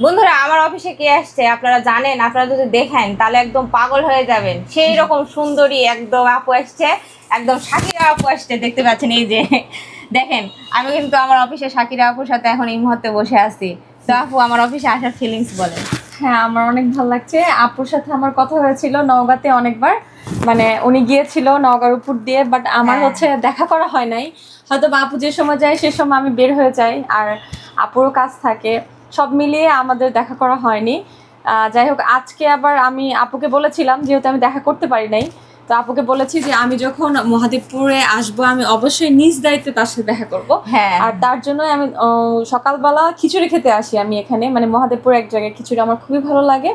বন্ধুরা, আমার অফিসে কে আসছে আপনারা জানেন? আপনারা যদি দেখেন তাহলে একদম পাগল হয়ে যাবেন। সেই রকম সুন্দরী একদম আপু আসছে, একদম শাকিরা আপু আসছে। দেখতে পাচ্ছেন, এই যে দেখেন, আমি কিন্তু আমার অফিসে শাকিরা আপুর সাথে এখন এই মুহূর্তে বসে আছি। তো আপু, আমার অফিসে আসার ফিলিংস বলেন। হ্যাঁ, আমার অনেক ভালো লাগছে। আপুর সাথে আমার কথা হয়েছিল নওগাঁতে অনেকবার, মানে উনি গিয়েছিল নওগাঁর উপর দিয়ে, বাট আমার হচ্ছে দেখা করা হয় নাই। হয়তো বা আপু যে সময় যায় সে সময় আমি বের হয়ে যাই, আর আপুরও কাজ থাকে, সব মিলিয়ে আমাদের দেখা করা হয়নি। যাই হোক, আজকে আবার আমি আপুকে বলেছিলাম, যেহেতু আমি দেখা করতে পারি নাই, তো আপুকে বলেছি যে আমি যখন মহাদেবপুরে আসবো আমি অবশ্যই নিজ দায়িত্বে তার সাথে দেখা করব। হ্যাঁ। আর তার জন্য আমি সকালবেলা খিচুড়ি খেতে আসি। আমি এখানে মানে মহাদেবপুর এক জায়গায় খিচুড়ি আমার খুবই ভালো লাগে,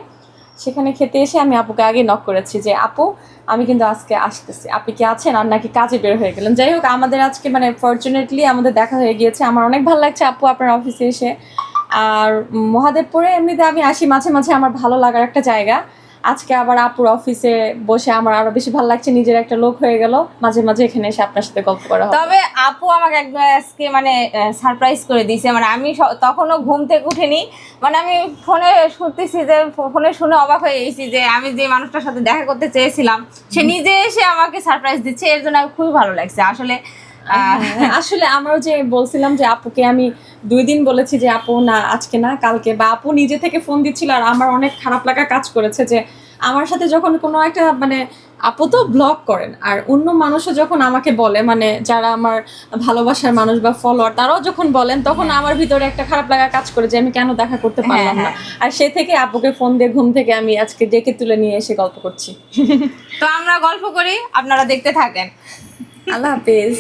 সেখানে খেতে এসে আমি আপুকে আগে নক করেছি যে আপু, আমি কিন্তু আজকে আসতেছি, আপনি কি আছেন, আর নাকি কাজে বের হয়ে গেলেন। যাই হোক, আমাদের আজকে মানে ফরচুনেটলি আমাদের দেখা হয়ে গিয়েছে। আমার অনেক ভালো লাগছে আপু আপনার অফিসে এসে। আর মহাদেবপুরে এমনিতে আমি আসি মাঝে মাঝে, আমার ভালো লাগার একটা জায়গা। আজকে আবার আপুর অফিসে বসে আমার আরো বেশি ভালো লাগছে, নিজের একটা লোক হয়ে গেল। মাঝে মাঝে এখানে এসে আপনার সাথে গল্প করা হবে। তবে আপু আমাকে একদম আজকে মানে সারপ্রাইজ করে দিয়েছে। মানে আমি তখনও ঘুম থেকে উঠিনি, মানে আমি ফোনে শুনতেছি, যে ফোনে শুনে অবাক হয়ে গেছি যে আমি যে মানুষটার সাথে দেখা করতে চেয়েছিলাম সে নিজে এসে আমাকে সারপ্রাইজ দিচ্ছে। এর জন্য আমি খুবই ভালো লাগছে আসলে। আসলে আমরাও যে বলছিলাম যে আপুকে আমি 2 দিন বলেছি যে আপু না, আজকে না কালকে, বা আপু নিজে থেকে ফোন দিচ্ছিল। আর আমার অনেক খারাপ লাগা কাজ করেছে যে আমার সাথে যখন কোনো একটা মানে, আপু তো ব্লগ করেন, আর অন্য মানুষও যখন আমাকে বলে, মানে যারা আমার ভালোবাসার মানুষ বা ফলোয়ার তারাও যখন বলেন, তখন আমার ভিতরে একটা খারাপ লাগা কাজ করে যে আমি কেন দেখা করতে পারলাম না। আর সে থেকে আপুকে ফোন দিয়ে ঘুম থেকে আমি আজকে ডেকে তুলে নিয়ে এসে গল্প করছি। তো আমরা গল্প করি, আপনারা দেখতে থাকেন। আল্লাহ হাফেজ।